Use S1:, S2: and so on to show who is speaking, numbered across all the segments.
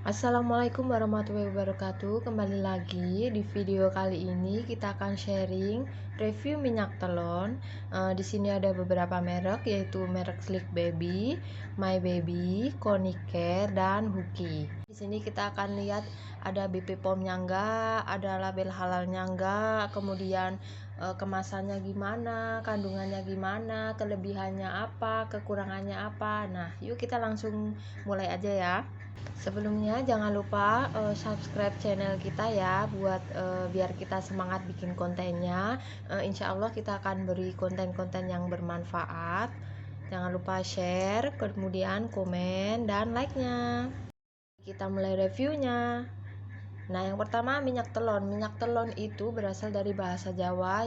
S1: Assalamualaikum warahmatullahi wabarakatuh. Kembali lagi di video kali ini kita akan sharing review minyak telon. Di sini ada beberapa merek yaitu merek Slick Baby, My Baby, Konicare, dan Huki. Di sini kita akan lihat ada BP POM-nya enggak, ada label halalnya enggak, kemudian kemasannya gimana, kandungannya gimana, kelebihannya apa, kekurangannya apa. Nah, yuk kita langsung mulai aja ya. Sebelumnya jangan lupa subscribe channel kita ya buat biar kita semangat bikin kontennya. Insya Allah kita akan beri konten-konten yang bermanfaat. Jangan lupa share, kemudian komen dan like-nya. Kita mulai reviewnya. Nah, yang pertama minyak telon. Minyak telon itu berasal dari bahasa Jawa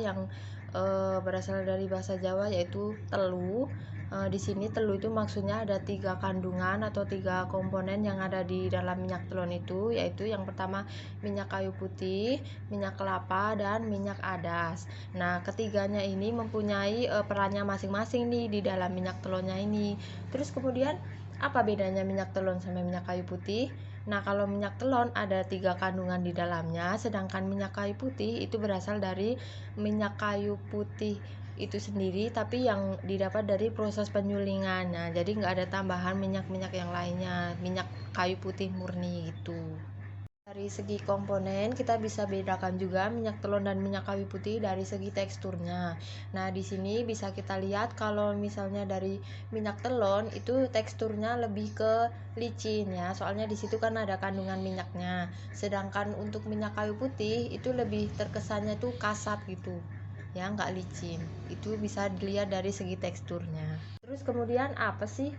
S1: yaitu telu. Di sini telu itu maksudnya ada 3 kandungan atau 3 komponen yang ada di dalam minyak telon itu, yaitu yang pertama minyak kayu putih, minyak kelapa, dan minyak adas. Nah, ketiganya ini mempunyai perannya masing-masing nih di dalam minyak telonnya ini. Terus kemudian apa bedanya minyak telon sama minyak kayu putih? Nah, kalau minyak telon ada 3 kandungan di dalamnya, sedangkan minyak kayu putih itu berasal dari minyak kayu putih itu sendiri, tapi yang didapat dari proses penyulingan. Nah, jadi nggak ada tambahan minyak-minyak yang lainnya, minyak kayu putih murni gitu. Dari segi komponen kita bisa bedakan juga minyak telon dan minyak kayu putih dari segi teksturnya. Nah, di sini bisa kita lihat kalau misalnya dari minyak telon itu teksturnya lebih ke licin ya. Soalnya di situ kan ada kandungan minyaknya. Sedangkan untuk minyak kayu putih itu lebih terkesannya tuh kasat gitu. Ya, nggak licin. Itu bisa dilihat dari segi teksturnya. Terus kemudian apa sih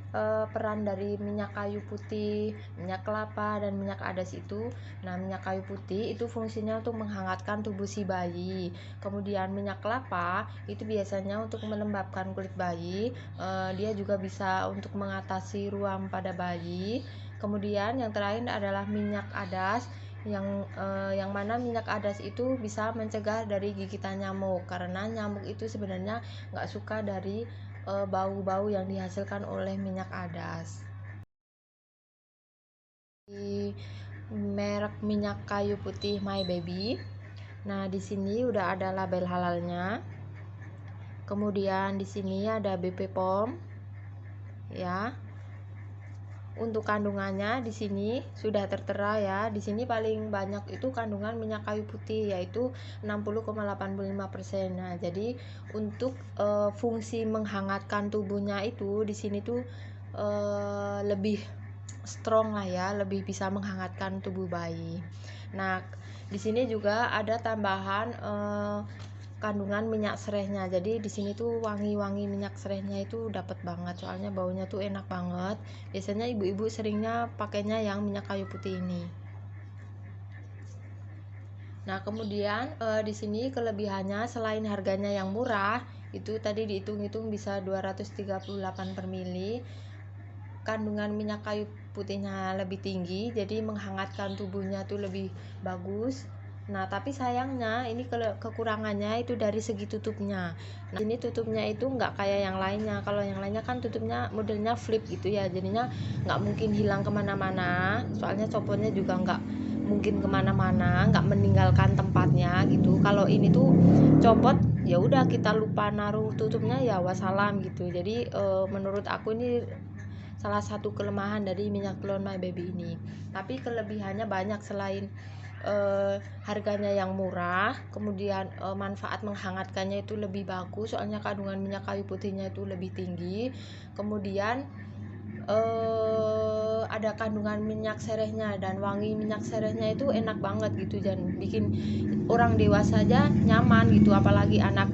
S1: peran dari minyak kayu putih, minyak kelapa, dan minyak adas itu? Nah, minyak kayu putih itu fungsinya untuk menghangatkan tubuh si bayi. Kemudian minyak kelapa itu biasanya untuk melembabkan kulit bayi. Dia juga bisa untuk mengatasi ruam pada bayi. Kemudian yang terakhir adalah minyak adas yang mana minyak adas itu bisa mencegah dari gigitan nyamuk, karena nyamuk itu sebenarnya nggak suka dari bau-bau yang dihasilkan oleh minyak adas. Di merek minyak kayu putih My Baby. Nah, di sini udah ada label halalnya. Kemudian di sini ada BP POM ya. Untuk kandungannya di sini sudah tertera ya. Di sini paling banyak itu kandungan minyak kayu putih yaitu 60,85%. Nah, jadi untuk fungsi menghangatkan tubuhnya itu di sini tuh lebih strong lah ya, lebih bisa menghangatkan tubuh bayi. Nah, di sini juga ada tambahan kandungan minyak serehnya. Jadi di sini tuh wangi-wangi minyak serehnya itu dapat banget, soalnya baunya tuh enak banget. Biasanya ibu-ibu seringnya pakainya yang minyak kayu putih ini. Nah, kemudian di sini kelebihannya selain harganya yang murah, itu tadi dihitung-hitung bisa 238 per mili. Kandungan minyak kayu putihnya lebih tinggi, jadi menghangatkan tubuhnya tuh lebih bagus. Nah, tapi sayangnya ini kekurangannya itu dari segi tutupnya. Nah, ini tutupnya itu nggak kayak yang lainnya. Kalau yang lainnya kan tutupnya modelnya flip gitu ya, jadinya nggak mungkin hilang kemana-mana. Soalnya copotnya juga nggak mungkin kemana-mana, nggak meninggalkan tempatnya gitu. Kalau ini tuh copot ya udah kita lupa naruh tutupnya ya wassalam gitu. Jadi menurut aku ini salah satu kelemahan dari minyak telon My Baby ini. Tapi kelebihannya banyak selain harganya yang murah, kemudian manfaat menghangatkannya itu lebih bagus soalnya kandungan minyak kayu putihnya itu lebih tinggi. Kemudian ada kandungan minyak serehnya dan wangi minyak serehnya itu enak banget gitu, dan bikin orang dewasa aja nyaman gitu, apalagi anak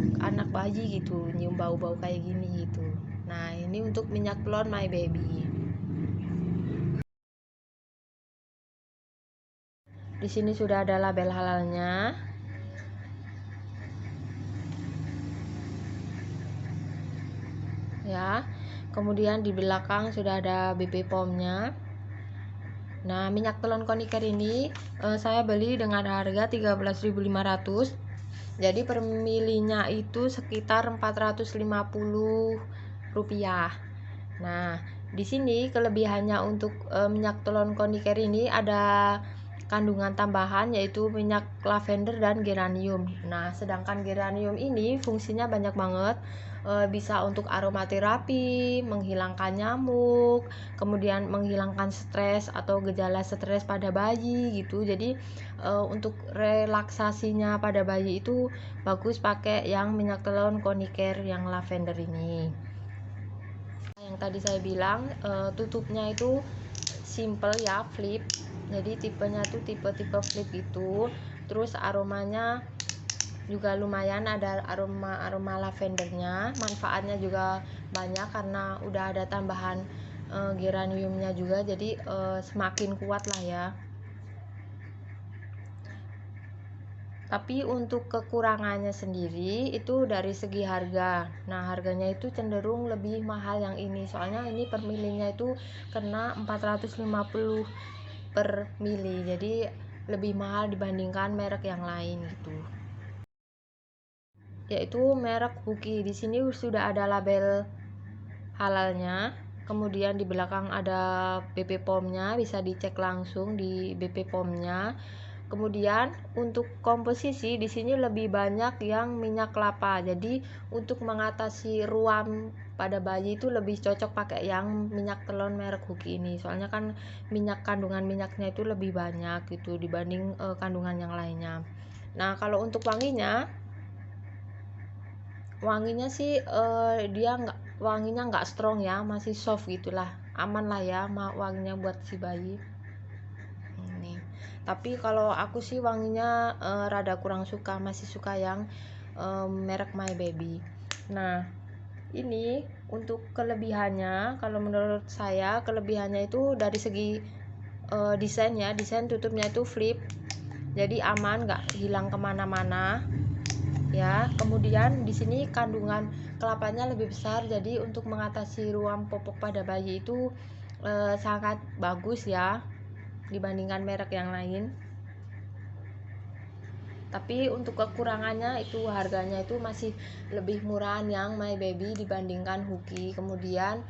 S1: bayi gitu nyium bau-bau kayak gini gitu. Nah, ini untuk minyak telon My Baby. Di sini sudah ada label halalnya. Ya. Kemudian di belakang sudah ada BP POM-nya. Nah, minyak telon Konicare ini saya beli dengan harga 13.500. Jadi per milinya itu sekitar 450 rupiah. Nah, Di sini kelebihannya untuk minyak telon Coniker ini ada kandungan tambahan yaitu minyak lavender dan geranium. Nah, sedangkan geranium ini fungsinya banyak banget. Bisa untuk aromaterapi, menghilangkan nyamuk, kemudian menghilangkan stres atau gejala stres pada bayi gitu. Jadi untuk relaksasinya pada bayi itu bagus pakai yang minyak telon Coniker yang lavender ini. Yang tadi saya bilang tutupnya itu simple ya, flip. Jadi tipenya tuh tipe-tipe flip itu. Terus aromanya juga lumayan, ada aroma lavendernya. Manfaatnya juga banyak karena udah ada tambahan geraniumnya juga, jadi semakin kuat lah ya. Tapi untuk kekurangannya sendiri itu dari segi harga. Nah, harganya itu cenderung lebih mahal yang ini. Soalnya ini per milinya itu kena 450 per mili. Jadi lebih mahal dibandingkan merek yang lain gitu. Yaitu merek Huki. Di sini sudah ada label halalnya. Kemudian di belakang ada BP POM-nya, bisa dicek langsung di BP POM-nya. Kemudian untuk komposisi di sini lebih banyak yang minyak kelapa. Jadi untuk mengatasi ruam pada bayi itu lebih cocok pakai yang minyak telon merek Huki ini. Soalnya kan kandungan minyaknya itu lebih banyak gitu dibanding kandungan yang lainnya. Nah, kalau untuk wanginya sih dia wanginya nggak strong ya, masih soft gitulah, aman lah ya wanginya buat si bayi ini. Tapi kalau aku sih wanginya rada kurang suka, masih suka yang merek My Baby. Nah, ini untuk kelebihannya, kalau menurut saya kelebihannya itu dari segi desain tutupnya itu flip, jadi aman, nggak hilang kemana-mana ya. Kemudian di sini kandungan kelapanya lebih besar, jadi untuk mengatasi ruam popok pada bayi itu sangat bagus ya dibandingkan merek yang lain. Tapi untuk kekurangannya itu harganya itu masih lebih murah yang My Baby dibandingkan Huki. Kemudian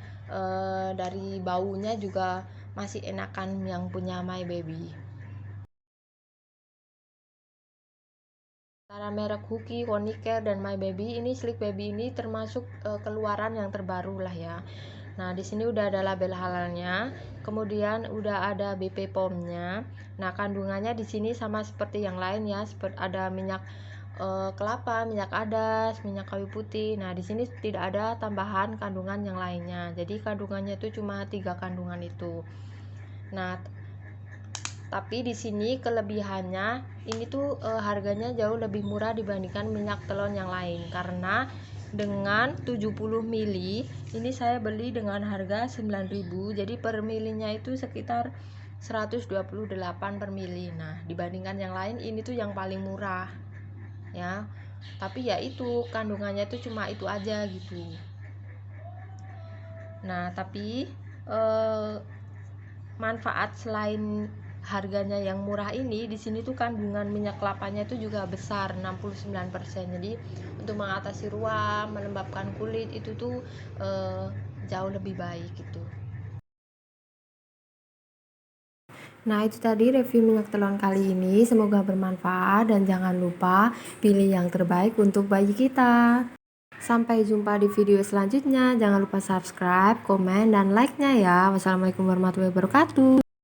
S1: dari baunya juga masih enakan yang punya My Baby. Antara merek Huki, Coniker, dan My Baby ini, Sleek Baby ini termasuk keluaran yang terbaru lah ya. Nah, di sini udah ada label halalnya, kemudian udah ada BP POM-nya. Nah, kandungannya di sini sama seperti yang lain ya, seperti ada minyak kelapa, minyak adas, minyak kayu putih. Nah, di sini tidak ada tambahan kandungan yang lainnya. Jadi kandungannya itu cuma 3 kandungan itu. Nah, tapi di sini kelebihannya ini tuh harganya jauh lebih murah dibandingkan minyak telon yang lain, karena dengan 70 mili ini saya beli dengan harga 9.000, jadi per milinya itu sekitar 128 per mili. Nah, dibandingkan yang lain ini tuh yang paling murah ya. Tapi ya itu kandungannya tuh cuma itu aja gitu. Nah, tapi manfaat selain harganya yang murah ini, di sini tuh kandungan minyak kelapanya itu juga besar, 69%. Jadi untuk mengatasi ruam, melembabkan kulit itu tuh jauh lebih baik gitu. Nah, itu tadi review minyak telon kali ini. Semoga bermanfaat dan jangan lupa pilih yang terbaik untuk bayi kita. Sampai jumpa di video selanjutnya. Jangan lupa subscribe, komen, dan like-nya ya. Wassalamualaikum warahmatullahi wabarakatuh.